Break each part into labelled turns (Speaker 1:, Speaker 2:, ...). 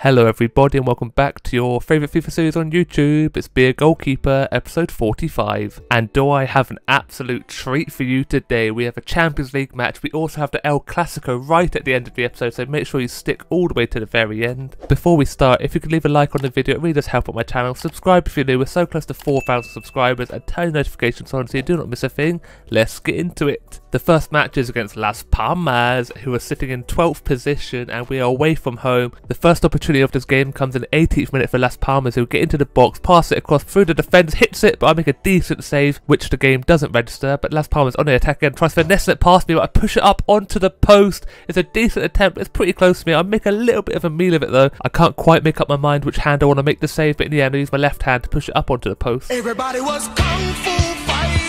Speaker 1: Hello everybody and welcome back to your favourite FIFA series on YouTube. It's Be a Goalkeeper episode 45. And do I have an absolute treat for you today. We have a Champions League match. We also have the El Clasico right at the end of the episode, so make sure you stick all the way to the very end. Before we start, if you could leave a like on the video, it really does help out my channel. Subscribe if you're new, we're so close to 4,000 subscribers, and turn notifications on so you do not miss a thing. Let's get into it. The first match is against Las Palmas, who are sitting in 12th position, and we are away from home. The first opportunity of this game comes in the 18th minute for Las Palmas, who get into the box, pass it across through the defence, hits it, but I make a decent save, which the game doesn't register. But Las Palmas on the attack again, tries to finesse it past me, but I push it up onto the post. It's a decent attempt, it's pretty close to me. I make a little bit of a meal of it though. I can't quite make up my mind which hand I want to make the save, but in the end I use my left hand to push it up onto the post.
Speaker 2: Everybody was kung fu fighting.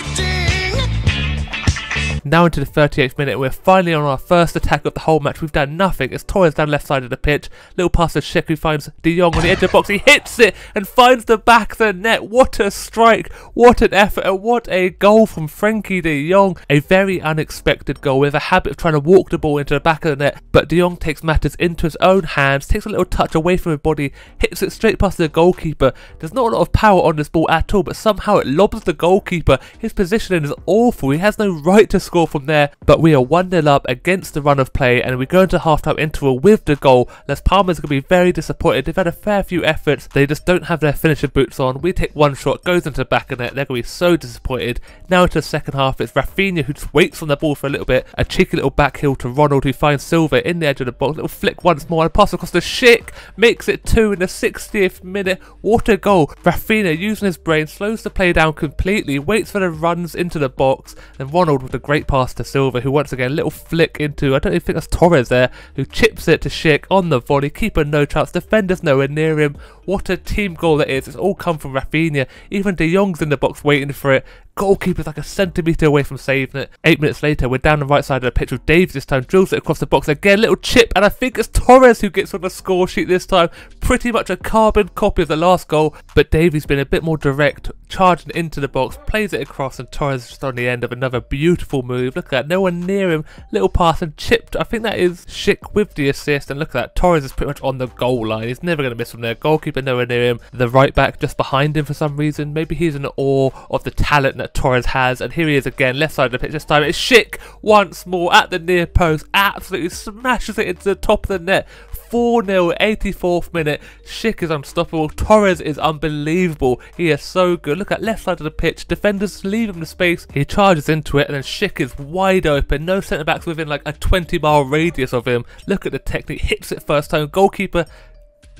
Speaker 1: Now into the 38th minute, we're finally on our first attack of the whole match. We've done nothing. It's Torres down left side of the pitch. Little pass to Schick, who finds De Jong on the edge of the box. He hits it and finds the back of the net. What a strike, what an effort, and what a goal from Frenkie De Jong. A very unexpected goal with a habit of trying to walk the ball into the back of the net. But De Jong takes matters into his own hands, takes a little touch away from his body, hits it straight past the goalkeeper. There's not a lot of power on this ball at all, but somehow it lobs the goalkeeper. His positioning is awful. He has no right to score from there, but we are 1-0 up against the run of play, and we go into half-time interval with the goal. Las Palmas are going to be very disappointed. They've had a fair few efforts, they just don't have their finisher boots on. We take one shot, goes into the back of the net, they're going to be so disappointed. Now into the second half, it's Rafinha who just waits on the ball for a little bit, a cheeky little back heel to Ronald, who finds Silva in the edge of the box, little flick once more, and a pass across to Schick, makes it 2 in the 60th minute. What a goal. Rafinha, using his brain, slows the play down completely, waits for the runs into the box, and Ronald with a great pass to Silva, who once again, little flick into, I don't even think that's Torres there, who chips it to Schick on the volley. Keeper no chance, defenders nowhere near him. What a team goal that is. It's all come from Rafinha. Even De Jong's in the box waiting for it. Goalkeeper's like a centimetre away from saving it. 8 minutes later, we're down the right side of the pitch with Davies this time, drills it across the box again, little chip, and I think it's Torres who gets on the score sheet this time. Pretty much a carbon copy of the last goal, but Davies been a bit more direct, charging into the box, plays it across, and Torres is just on the end of another beautiful move. Look at that, no one near him, little pass and chipped. I think that is Schick with the assist, and look at that, Torres is pretty much on the goal line. He's never going to miss from there. Goalkeeper nowhere near him, the right back just behind him for some reason. Maybe he's in awe of the talent that Torres has, and here he is again, left side of the pitch. This time it's Schick once more at the near post, absolutely smashes it into the top of the net. 4-0, 84th minute. Schick is unstoppable. Torres is unbelievable. He is so good. Look at left side of the pitch. Defenders leave him the space. He charges into it, and then Schick is wide open. No centre backs within like a 20-mile radius of him. Look at the technique. Hits it first time. Goalkeeper,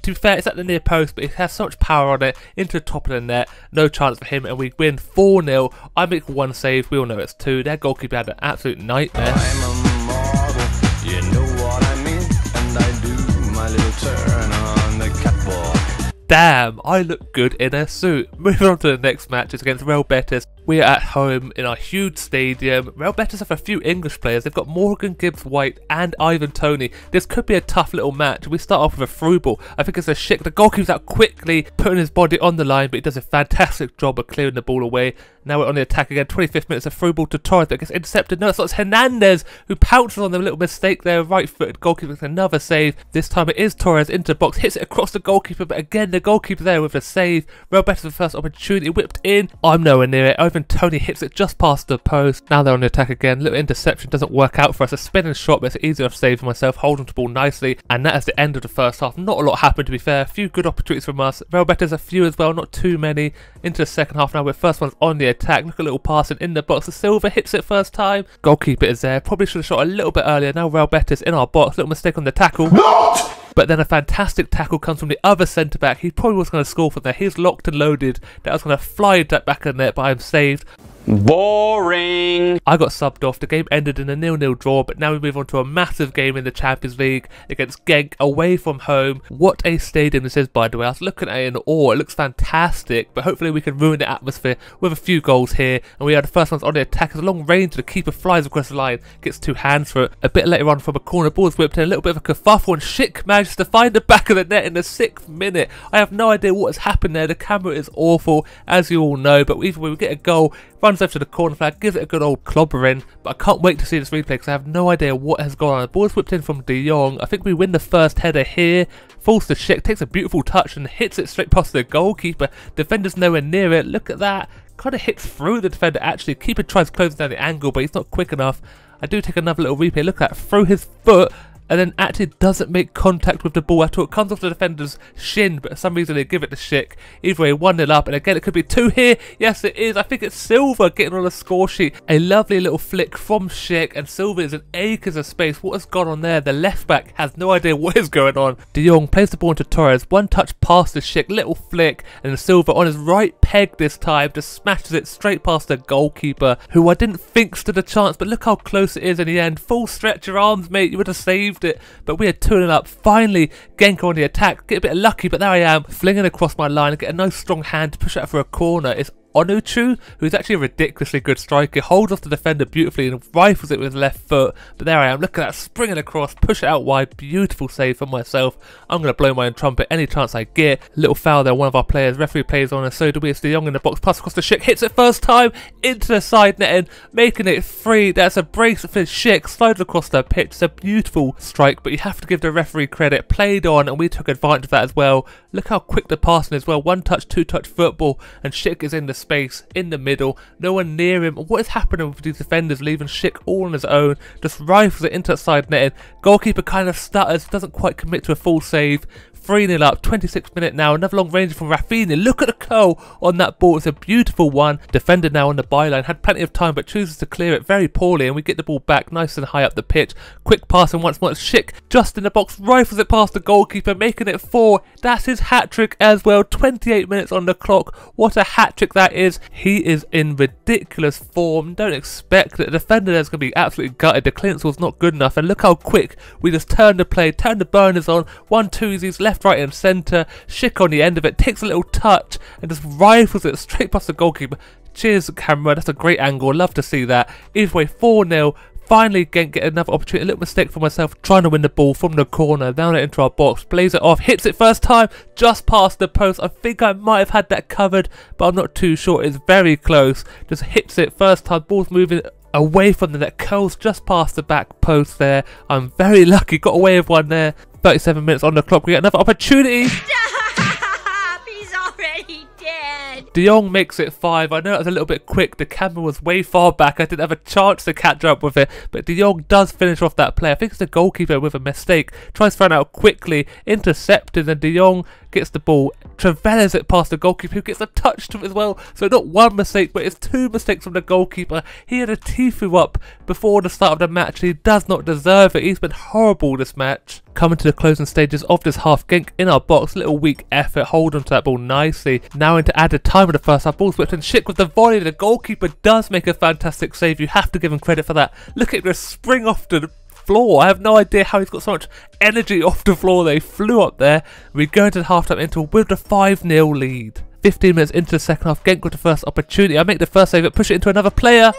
Speaker 1: to be fair, it's at the near post, but it has so much power on it, into the top of the net. No chance for him, and we win 4-0. I make one save, we all know it's 2. Their goalkeeper had an absolute nightmare.
Speaker 2: I'm a model, you know what I mean, and I do my little turn on the catwalk.
Speaker 1: Damn, I look good in a suit. Moving on to the next match, it's against Real Betis. We are at home in our huge stadium. Real Betis have a few English players. They've got Morgan Gibbs-White and Ivan Toney. This could be a tough little match. We start off with a through ball. I think it's a Schick. The goalkeeper's out quickly, putting his body on the line, but he does a fantastic job of clearing the ball away. Now we're on the attack again. 25th minute, it's a through ball to Torres that gets intercepted. No, it's not. It's Hernandez who pounces on them. A little mistake there. Right-footed goalkeeper gets another save. This time it is Torres into the box. Hits it across the goalkeeper, but again, the goalkeeper there with a save. Real Betis with the first opportunity. Whipped in. I'm nowhere near it. Ivan Toney hits it just past the post. Now they're on the attack again. Little interception doesn't work out for us. A spinning shot, but it's easy enough save for myself. Holding the ball nicely. And that is the end of the first half. Not a lot happened, to be fair. A few good opportunities from us. Real Betis a few as well. Not too many. Into the second half now. We're first ones on the attack. Look at a little passing in the box. The Silva hits it first time. Goalkeeper is there. Probably should have shot a little bit earlier. Now Real Betis in our box. Little mistake on the tackle. What? But then a fantastic tackle comes from the other centre-back. He probably was going to score from there. He's locked and loaded. That was going to fly into that back of the net, but I'm saved.
Speaker 3: Boring.
Speaker 1: I got subbed off. The game ended in a 0-0 draw, but now we move on to a massive game in the Champions League against Genk away from home. What a stadium this is, by the way. I was looking at it in awe. It looks fantastic, but hopefully we can ruin the atmosphere with a few goals here. And we are the first ones on the attack. It's a long range. The keeper flies across the line, gets 2 hands for it. A bit later on from a corner, ball's whipped in, a little bit of a kerfuffle, and Schick manages to find the back of the net in the 6th minute. I have no idea what has happened there. The camera is awful, as you all know, but either way we get a goal. runs over to the corner flag, gives it a good old clobbering, but I can't wait to see this replay because I have no idea what has gone on. The ball's whipped in from De Jong. I think we win the first header here. Falls to Schick, takes a beautiful touch and hits it straight past the goalkeeper. Defender's nowhere near it. Look at that. Kind of hits through the defender actually. Keeper tries closing down the angle, but he's not quick enough. I do take another little replay. Look at that. Through his foot. And then actually doesn't make contact with the ball at all. It comes off the defender's shin, but for some reason they give it to Schick. Either way, 1-0 up, and again it could be 2 here. Yes, it is. I think it's Silva getting on the score sheet. A lovely little flick from Schick, and Silva is in acres of space. What has gone on there? The left back has no idea what is going on. De Jong plays the ball into Torres. One touch past the Schick, little flick, and then Silva on his right peg this time just smashes it straight past the goalkeeper, who I didn't think stood a chance, but look how close it is in the end. Full stretch your arms, mate. You would have saved it, but we are 2-0 up. Finally, Genko on the attack. Get a bit lucky, but there I am, flinging across my line and get a nice strong hand to push it out for a corner. It's Onuchu, who's actually a ridiculously good striker, holds off the defender beautifully and rifles it with his left foot. But there I am, look at that, springing across, push it out wide, beautiful save for myself. I'm going to blow my own trumpet any chance I get. Little foul there, one of our players, referee plays on, and so do we. It's De Jong in the box, pass across to Schick, hits it first time, into the side netting, making it free. That's a brace for Schick, slides across the pitch. It's a beautiful strike, but you have to give the referee credit, played on, and we took advantage of that as well. Look how quick the passing is well, 1-touch, 2-touch football, and Schick is in the space in the middle, no one near him. What is happening with these defenders, leaving Schick all on his own, just rifles it into that side netting. Goalkeeper kind of stutters, doesn't quite commit to a full save. 3-0 up, 26th minute now, another long range from Rafinha. Look at the curl on that ball, it's a beautiful one. Defender now on the byline, had plenty of time but chooses to clear it very poorly, and we get the ball back nice and high up the pitch. Quick pass, and once more it's Schick just in the box, rifles it past the goalkeeper, making it 4. That's his hat-trick as well, 28 minutes on the clock. What a hat-trick that is. He is in ridiculous form. Don't expect that the defender there's going to be absolutely gutted. The clearance was not good enough, and look how quick we just turned the play, turned the burners on, 1-2s, left, right and centre. Schick on the end of it, takes a little touch and just rifles it straight past the goalkeeper. Cheers camera, that's a great angle, love to see that. Either way, 4-0. Finally get another opportunity, a little mistake for myself, trying to win the ball from the corner, down it into our box, plays it off, hits it first time, just past the post. I think I might have had that covered, but I'm not too sure, it's very close. Just hits it first time, ball's moving away from the net, curls just past the back post there. I'm very lucky, got away with one there. 37 minutes on the clock, we get another opportunity.
Speaker 4: Stop! He's already dead!
Speaker 1: De Jong makes it 5. I know it was a little bit quick, the camera was way far back, I didn't have a chance to catch up with it, but De Jong does finish off that play. I think it's the goalkeeper with a mistake, tries to run out quickly, intercepted, and De Jong gets the ball, travelers it past the goalkeeper, who gets a touch to it as well. So not one mistake, but it's 2 mistakes from the goalkeeper. He had a Tifu up before the start of the match. He does not deserve it. He's been horrible this match. Coming to the closing stages of this half, Genk in our box, little weak effort, hold on to that ball nicely. Now into added time of the first half, ball's whipped and Schick with the volley. The goalkeeper does make a fantastic save. You have to give him credit for that. Look at the spring off the floor. I have no idea how he's got so much energy off the floor. They flew up there. We go into the half-time interval with the 5-0 lead. 15 minutes into the second half, Genk with the first opportunity. I make the first save, but push it into another player.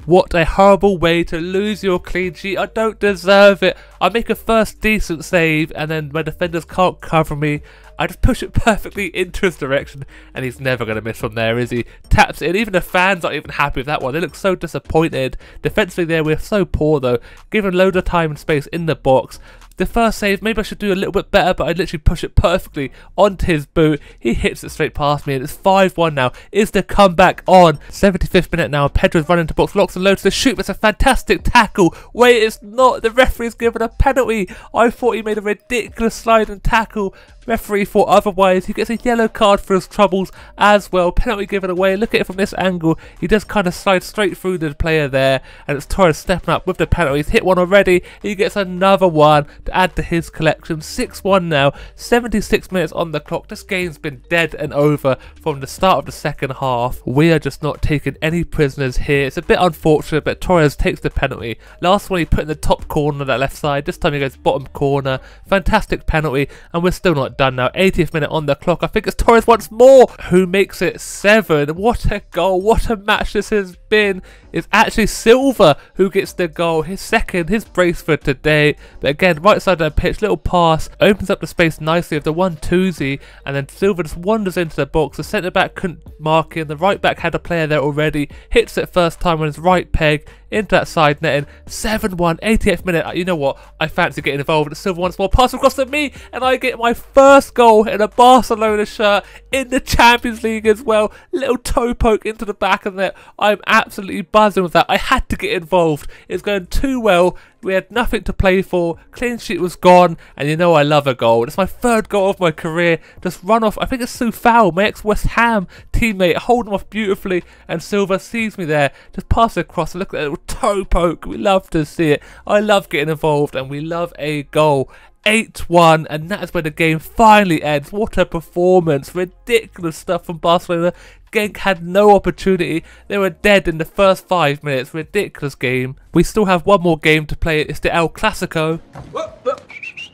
Speaker 1: What a horrible way to lose your clean sheet. I don't deserve it. I make a first decent save, and then my defenders can't cover me. I just push it perfectly into his direction, and he's never going to miss from there, is he? Taps it in. Even the fans aren't even happy with that one. They look so disappointed. Defensively there, we're so poor though. Given loads of time and space in the box. The first save, maybe I should do a little bit better, but I literally push it perfectly onto his boot. He hits it straight past me, and it's 5-1 now. Is the comeback on? 75th minute now, Pedro's running to box, locks and loads to shoot. It's a fantastic tackle. Wait, it's not. The referee's given a penalty. I thought he made a ridiculous slide and tackle. Referee thought otherwise. He gets a yellow card for his troubles as well. Penalty given away. Look at it from this angle. He does kind of slide straight through the player there, and it's Torres stepping up with the penalty. He's hit one already. He gets another one to add to his collection. 6-1 now. 76 minutes on the clock. This game's been dead and over from the start of the second half. We are just not taking any prisoners here. It's a bit unfortunate, but Torres takes the penalty. Last one he put in the top corner of that left side. This time he goes bottom corner. Fantastic penalty, and we're still not not done now. 80th minute on the clock. I think it's Torres once more who makes it 7. What a goal. What a match this has been. It's actually Silva who gets the goal. His second, his brace for today. But again, right side of the pitch, little pass, opens up the space nicely of the 1-2-zy, and then Silva just wanders into the box. The centre back couldn't mark in. The right back had a player there already. Hits it first time on his right peg into that side netting. 7-1, 88th minute. You know what? I fancy getting involved. Silva once more, pass across to me, and I get my first goal in a Barcelona shirt in the Champions League as well. Little toe poke into the back of the net. I'm absolutely buzzing with that. I had to get involved. It's going too well. We had nothing to play for. Clean sheet was gone, and you know I love a goal. It's my 3rd goal of my career. Just run off. I think it's Soufal, my ex-West Ham teammate, holding off beautifully, and Silva sees me there. Just pass it across. Look at that little toe poke. We love to see it. I love getting involved, and we love a goal. 8-1, and that is where the game finally ends. What a performance. Ridiculous stuff from Barcelona. Genk had no opportunity. They were dead in the first 5 minutes. Ridiculous game. We still have one more game to play. It's the El Clasico.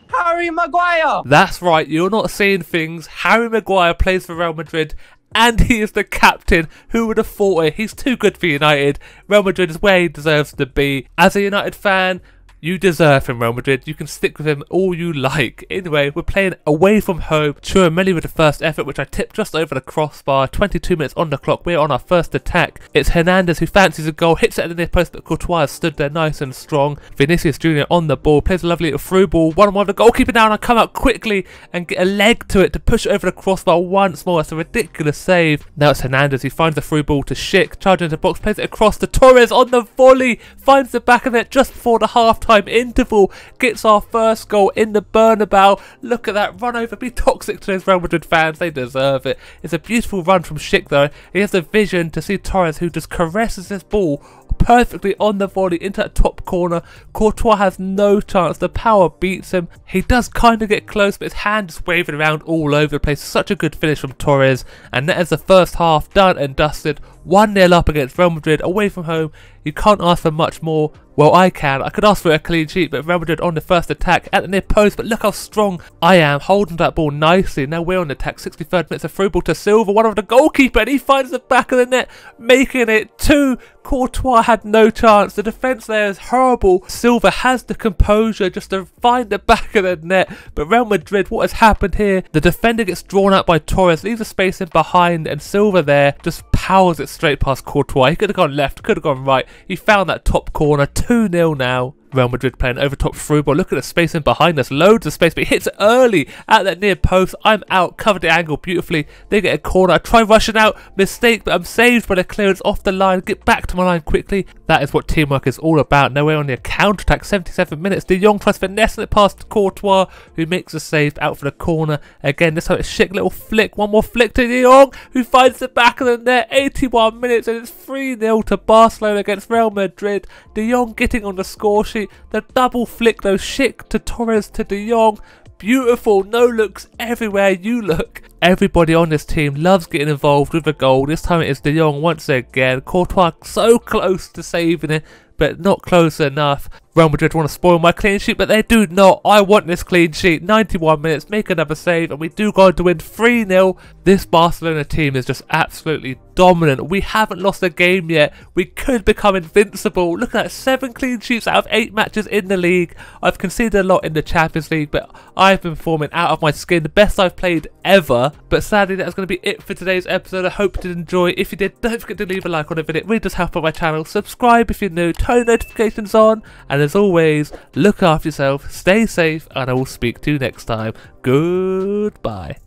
Speaker 3: Harry Maguire!
Speaker 1: That's right, you're not seeing things. Harry Maguire plays for Real Madrid, and he is the captain. Who would have thought it? He's too good for United. Real Madrid is where he deserves to be. As a United fan, you deserve him, Real Madrid. You can stick with him all you like. Anyway, we're playing away from home. Chouameni with the first effort, which I tipped just over the crossbar. 22 minutes on the clock. We're on our first attack. It's Hernandez who fancies a goal. Hits it at the near post, but Courtois stood there nice and strong. Vinicius Jr. on the ball. Plays a lovely little through ball. 1-on-1 with the goalkeeper down. I come out quickly and get a leg to it to push it over the crossbar once more. It's a ridiculous save. Now it's Hernandez who finds the through ball to Schick. Charging into the box. Plays it across to Torres on the volley. Finds the back of it just before the half-time interval, gets our first goal in the Bernabeu. Look at that run over. Be toxic to those Real Madrid fans, they deserve it. It's a beautiful run from Schick though. He has the vision to see Torres, who just caresses this ball perfectly on the volley into that top corner. Courtois has no chance. The power beats him. He does kind of get close, but his hand is waving around all over the place. Such a good finish from Torres, and that is the first half done and dusted. 1-0 up against Real Madrid away from home. You can't ask for much more. Well, I can. I could ask for a clean sheet, but Real Madrid on the first attack at the near post. But look how strong I am, holding that ball nicely. Now we're on the attack. 63rd minute, a through ball to Silva, one of the goalkeeper, and he finds the back of the net, making it 2. Courtois had no chance. The defence there is horrible. Silva has the composure just to find the back of the net. But Real Madrid, what has happened here? The defender gets drawn out by Torres, leaves a space in behind, and Silva there just powers it straight past Courtois. He could have gone left, could have gone right. He found that top corner. 2-0 now. Real Madrid playing over top through ball. Look at the space in behind us. Loads of space, but he hits it early at that near post. I'm out. Covered the angle beautifully. They get a corner. I try rushing out. Mistake, but I'm saved by the clearance off the line. Get back to my line quickly. That is what teamwork is all about. Now we're on the counter-attack. 77 minutes. De Jong tries finessing it past Courtois, who makes a save out for the corner. Again, this time it's Schick. Little flick. One more flick to De Jong, who finds the back of the net. 81 minutes, and it's 3-0 to Barcelona against Real Madrid. De Jong getting on the score sheet. The double flick though, Schick to Torres to De Jong. Beautiful, no looks everywhere you look. Everybody on this team loves getting involved with a goal. This time it is De Jong once again. Courtois so close to saving it, but not close enough. Real Madrid want to spoil my clean sheet, but they do not. I want this clean sheet. 91 minutes, make another save, and we do go on to win 3-0. This Barcelona team is just absolutely dominant. We haven't lost a game yet. We could become invincible. Look at that, 7 clean sheets out of 8 matches in the league. I've conceded a lot in the Champions League, but I've been performing out of my skin. The best I've played ever. But sadly, that's going to be it for today's episode. I hope you did enjoy. If you did, don't forget to leave a like on the video. It really does help out my channel. Subscribe if you're new. Turn notifications on. And as always, look after yourself, stay safe, and I will speak to you next time. Goodbye.